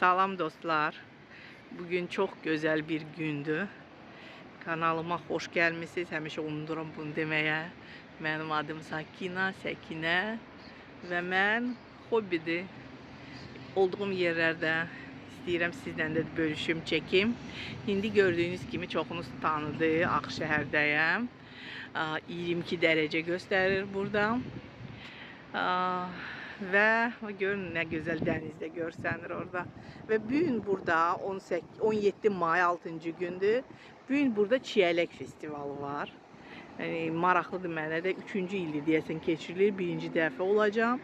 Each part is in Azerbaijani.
Salam dostlar. Bugün çok güzel bir gündü. Kanalıma hoş gelmişsiniz. Həmişə unuduram bunu deməyə. Mənim adım Səkinə və mən hobbidir. Olduğum yerlərdə istəyirəm sizlə də bölüşüm, çəkim. İndi gördüyünüz kimi çoxunuz tanıdı. Ağşəhərdəyəm. 22 dərəcə göstərir burada. Və görün nə gözəl dənizdə görsənir orada. Və bu gün burada 17 may 6-cı gündür. Bu gün burada Çiyələk festivalı var. Yəni maraqlıdır mənə də 3-cü ildir deyəsən keçirilir. Birinci dəfə olacam.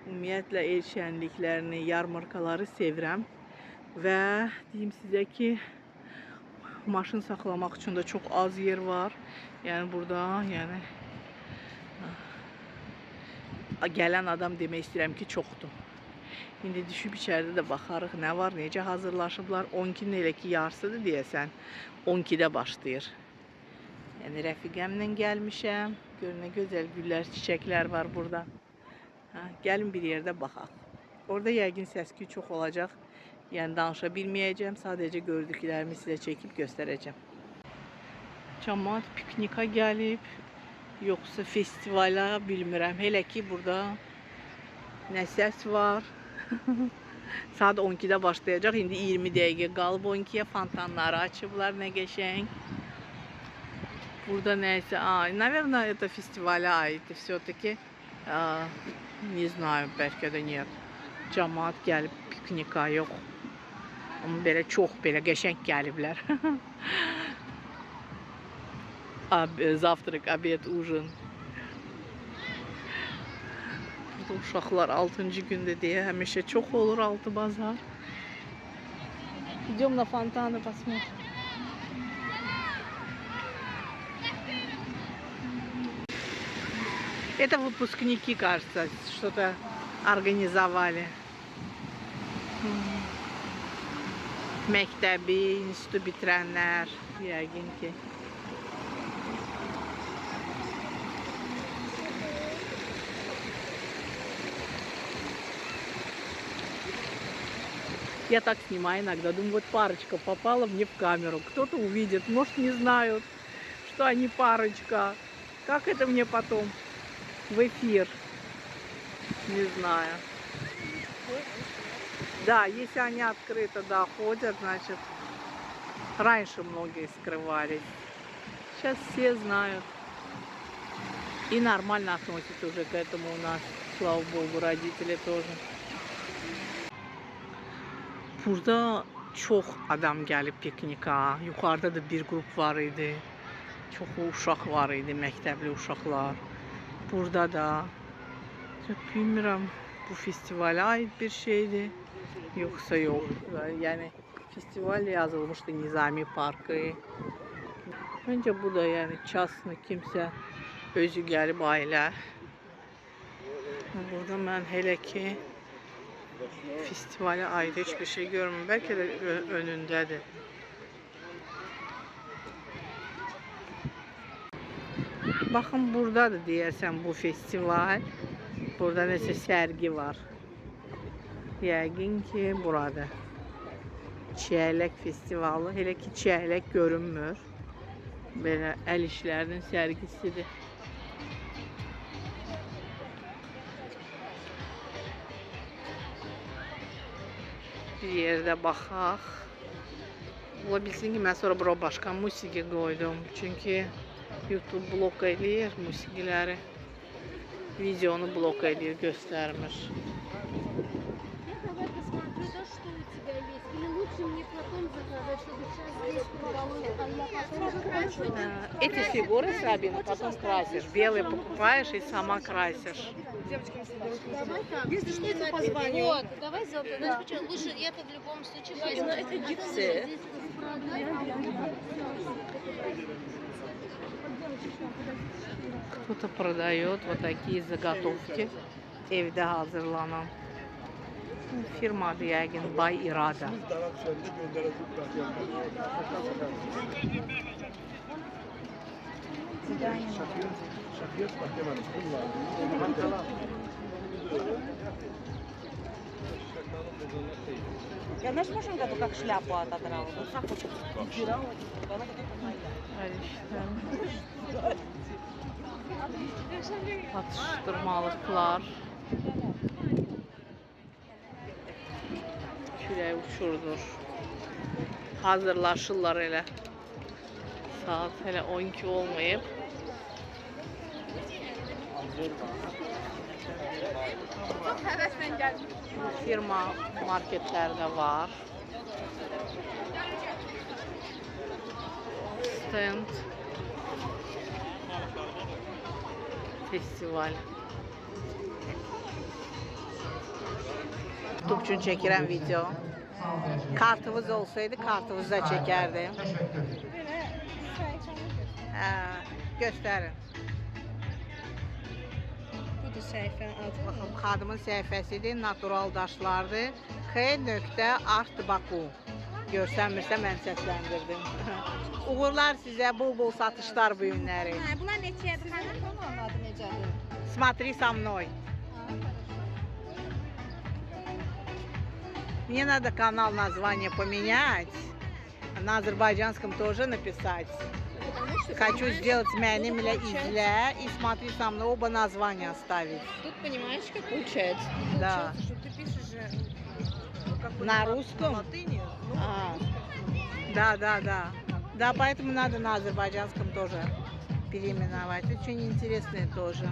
Ümumiyyətlə el şənliklərini, yarmarkaları sevirəm. Və deyim sizə ki, maşın saxlamaq üçün də çox az yer var. Yəni burada, yəni gələn adam demək istəyirəm ki, çoxdur. İndi düşüb içəridə də baxarıq, nə var, necə hazırlaşıblar. 12-nin elə ki, yarısıdır deyəsən. 12-də başlayır. Yəni, rəfiqəmlə gəlmişəm. Görün, nə gözəl güllər, çiçəklər var burada. Gəlin bir yerdə baxaq. Orada yəqin səs-küy çox olacaq. Yəni, danışa bilməyəcəm. Sadəcə gördüklərimi sizə çəkib göstərəcəm. Cəmaət piknika gəlib. Yoxsa festivala bilmirəm. Hələ ki burada nə səs var. Saat 12-də başlayacaq. İndi 20 dəqiqə qalıb 12-yə. Fontanları açıblar, nə qəşəng. Burada nəysə, наверное, это фестиваля ait. Все-таки не знаю, bəlkə də нет. Cəmaət gəlib piknika yox. Amma belə çox belə qəşəng gəliblər. Завтрак, обед, ужин. Burada uşaqlar 6-cı gündə deyə həmişə çox olur 6 bazar. Идем на фонтаны посмотрим. Это выпускники, кажется, что-то организовали. Məktəbi, institutu bitirənlər, yəqin ki. Я так снимаю иногда, думаю, вот парочка попала мне в камеру. Кто-то увидит, может, не знают, что они парочка. Как это мне потом в эфир? Не знаю. Да, если они открыто, да, ходят, значит, раньше многие скрывались. Сейчас все знают. И нормально относятся уже к этому у нас, слава богу, родители тоже. Burada çox adam gəlib piknika. Yuxarıda da bir qrup var idi. Çoxu uşaq var idi, məktəbli uşaqlar. Burada da bilmirəm, bu festivala ait bir şeydir, yoxsa yox. Yəni festival yazılmışdı Nizami Parkı. Məncə bu da yəni частный kimsə özü gəlib ailə. Burada mən hələ ki festivale ait hiçbir şey görmüyorum. Belki de önündedir. Bakın buradadır deyəsən bu festival. Burada nəsə sərgi var. Yəqin ki burada. Çiyələk festivalı. Hələ ki çiyələk görünmür. Belə əl işlərinin sərgisidir. Bir yerdə baxaq. Ola bilsin ki, mən sonra bura başqa musiqi qoydum. Çünki YouTube blok eləyir musiqiləri. Videonu blok eləyir, göstərmir. Эти фигуры с рабина потом красишь. Белые покупаешь и сама красишь. Если что, это позвоню. Вот, давай завтра. Да. Лучше это в любом случае возьму. Это гипсы. Кто-то продает вот такие заготовки. Evdə hazırlanan. Firma adı yəqin Bay İrada. Я знаешь, в прошлом году как шляпу отодрала. Вот так вот. Atıştırmalıklar. Külək uçurdur. Hazırlaşırlar elə. Saat hələ 12 olmayıb. Firma marketlərdə var. Stand. Festival. YouTube üçün çəkirəm video. Kartımız olsaydı kartımızda çəkərdim. Göstərin. Budur səhifənin adı. Baxın, xadımın səhifəsidir, natural daşlardır. K.Art Baku. Görsənmirsə mən səsləndirdim. Uğurlar sizə, bol-bol satışlar bu günləri. Bunlar neçədir? Kanalın adı necədir? Смотри со мной. Мне надо канал название поменять. На азербайджанском тоже написать. Хочу сделать «Mənimlə izlə» и «Смотри со мной», оба названия оставить. Тут понимаешь, как получается? Да. Что ты пишешь же На русском? латыни. Да. Да, поэтому надо на азербайджанском тоже переименовать. Это очень интересные тоже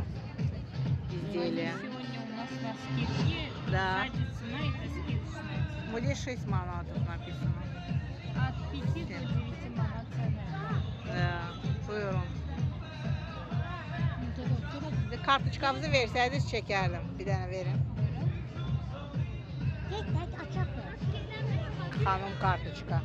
изделия. Сегодня у нас на скидке. Да. Кстати, цена это скидочная. Вот здесь 6 манатов написано. От 5 до 9 манат цена. Да, buyurun. Kartuşkamızı versəydiniz çəkərdim. Bir dənə verin. Xanım kartuşka.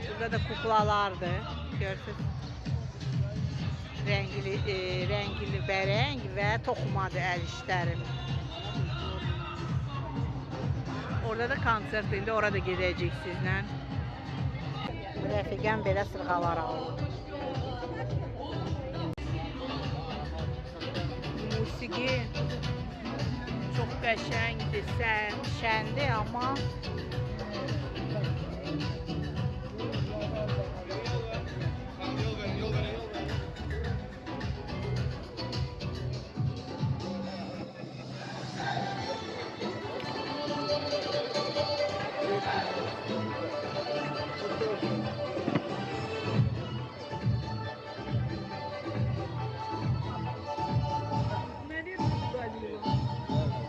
Burada da kuklalardır. Görürsünüz. Rəngli bərəng və toxumadır əl işlərim. Orada da konsert indi, orada gedəcək sizlə. Rəfiqəm belə sırğalar alır. Musiqi çox qəşəngdir, şəndir, amma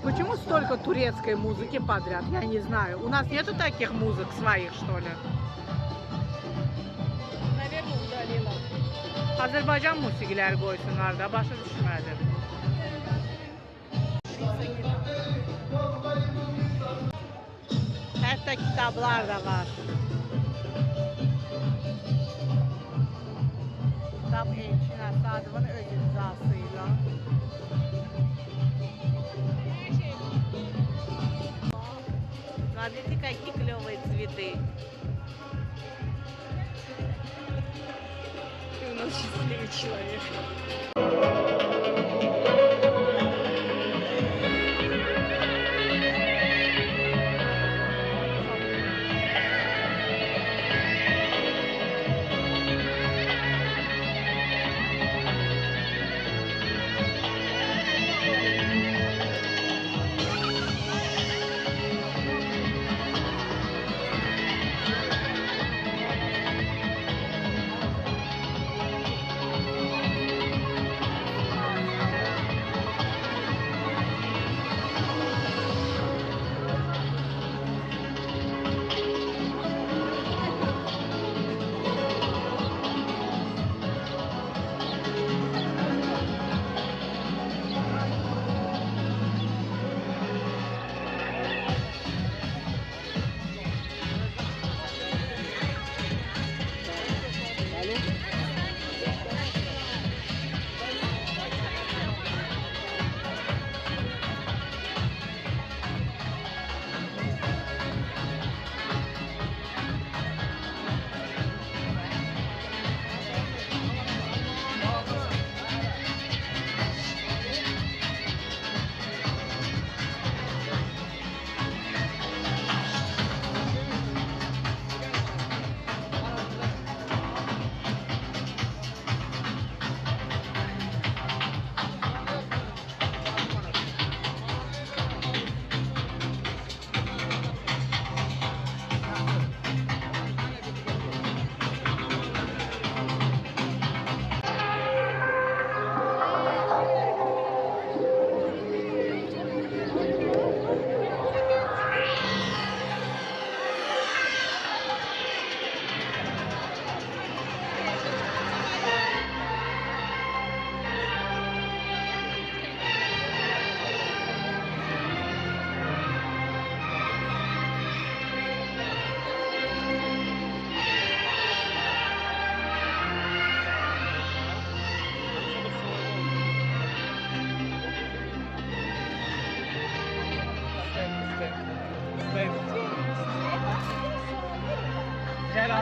почему столько турецкой музыки подряд? Я не знаю. У нас нету таких музык своих, что ли? Наверное, удалила. Azərbaycan musiqiləri qoysunlar da, başa düşmədim. Hətta kitablar da var. Kitab Elçin Əsadovun öz imzasıyla. Смотрите, какие клевые цветы. Ты у нас счастливый человек.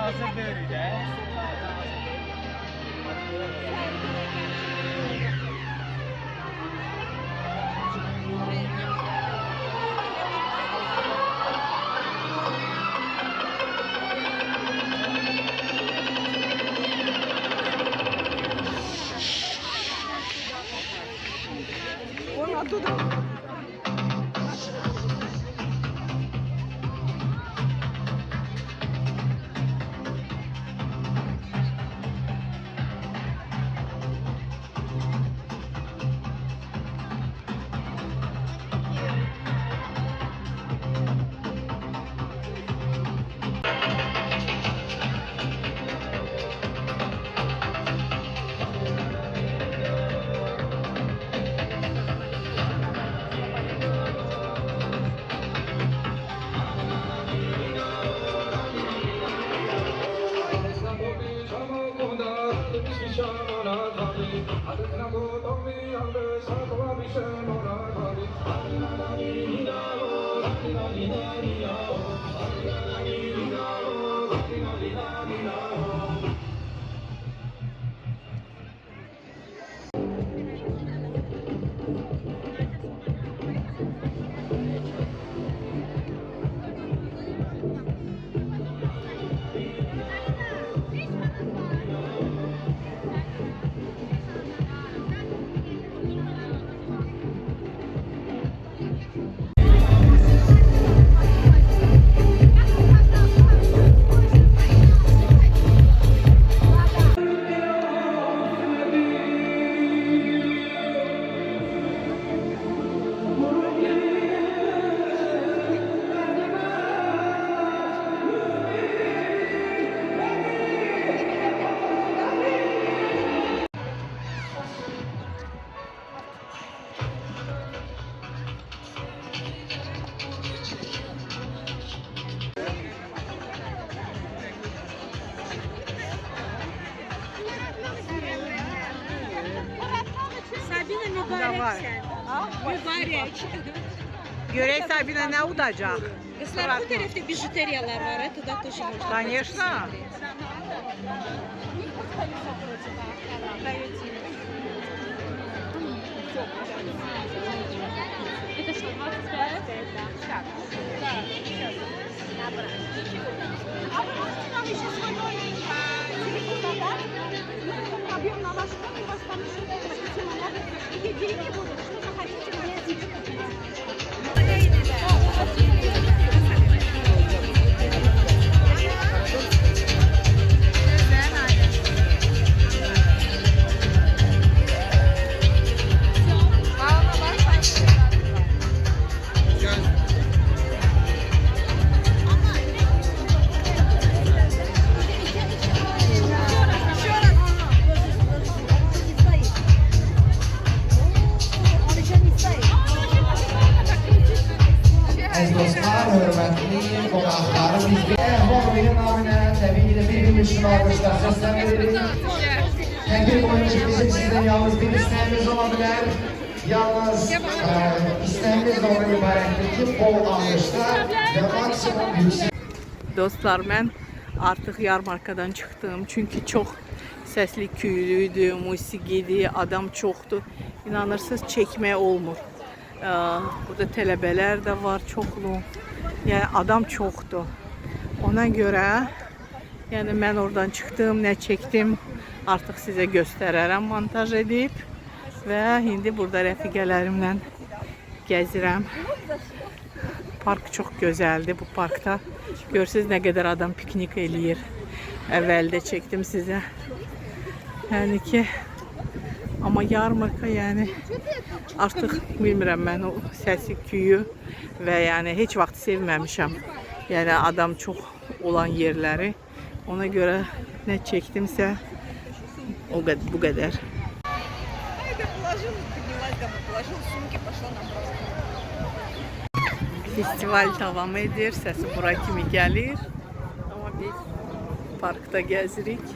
hazır böyük də. Sabine var. mübarek sen. Mübarek. Görək Sabina nə udacaq? Kızlar, bu tarafta bijuteriyalar var. Tуда тоже можно. Конечно. Это что, 25? Объем на ваш счет, у вас там еще какие деньги будут, что захотите, Əziz dostlar, hörmətli qonaqlar, biz bir Əhval-Bey'in naminə təbii ki, bir üçün alqışlar səsləndirir. Təkbir boyunca bizim sizdən yalnız bir istəyimiz ola bilər. Yalnız istəyimiz de ona ibarətdir ki, bol alqışlar və maksimum yüksək. Dostlar, mən artıq yarmarkadan çıxdım. Çünki çox səsli küylüydü, musiqiydi, adam çoxdur. İnanırsınız, çəkmək olmur. Burada tələbələr də var çoxlu. Yəni adam çoxdur. Ona görə yəni mən oradan çıxdım, nə çəkdim artıq sizə göstərərəm montaj edib və indi burada rəfiqələrimlə gəzirəm. Park çox gözəldir bu parkda. Görürsünüz nə qədər adam piknik eləyir. Əvvəldə çəkdim sizə. Yəni ki, amma yarmarka yəni artıq bilmirəm mən o səsi küyü və yəni heç vaxt sevməmişəm. Yəni adam çox olan yerləri. Ona görə nə çəkdimsə o qədər, bu qədər. Festival devam edir, səsi bura kimi gəlir. Amma biz parkda gəzirik.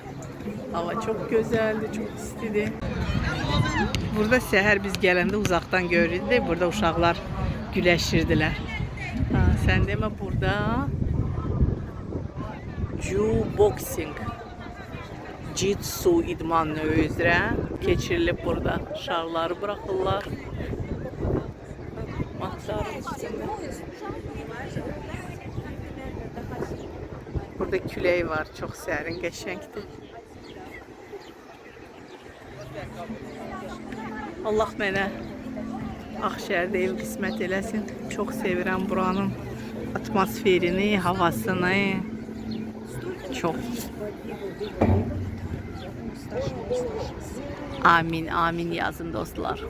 Hava çox gözəldir, çox istidir. Burada səhər biz gələndə uzaqdan görürdük. Burada uşaqlar güləşirdilər. Sən demə burada Ju-boxing. Jitsu idman növü üzrə keçirilib burada. Şarları buraxırlar. Matların üstündə. Burada külək var, çox sərin, qəşəngdir. Allah mənə Ağşəhərdə ev qismət eləsin. Çox sevirəm buranın atmosferini, havasını. Çox. Amin, amin yazın dostlar.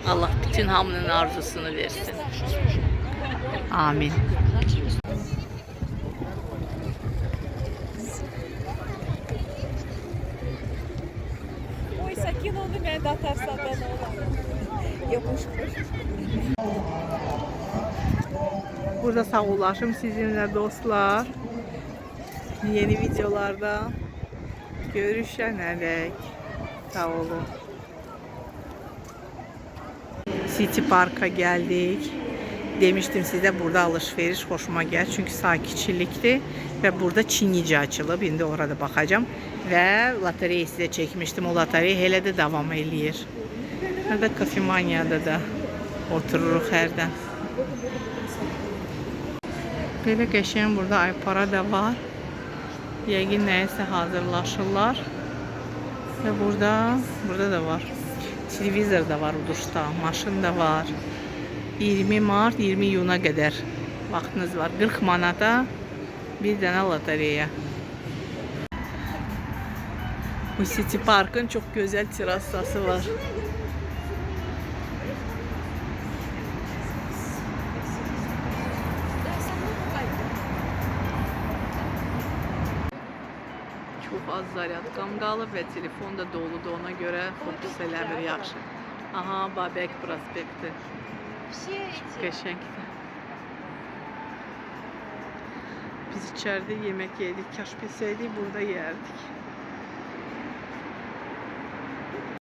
Allah bütün hamının arzusunu versin. Amin. Ой, Сакин, он меня доtarsa da ne olur? Yapışmış. Burada sağollaşım sizinle dostlar. Yeni videolarda görüşene dek. Sağ olun. City Park'a geldik. Demiştim size burada alışveriş hoşuma geldi. Çünkü sakinlikti. Ve burada Çinice açılıb. Şimdi orada bakacağım. Ve lotereyi size çekmiştim. O lotereyi hele de devam eləyir. Burada Kafemanya'da da otururuq hərdən. Belə qəşəng burada aypara da var. Yəqin nəyəsə hazırlaşırlar. Ve burada da var. Televizor da var uduşda, maşın da var. 20 Mart, 20 iyuna qədər vaxtınız var. 40 manata bir dənə lotereya. Bu City Park'ın çok güzel terasası var. Çok az zaryadkam qalıb və telefon da doludur, ona görə fokus eləmir yaxşı. Aha, Babək prospekti. Все эти Qəşəngdir. Biz içeride yemek yedik. Kaş bilseydik burada yerdik.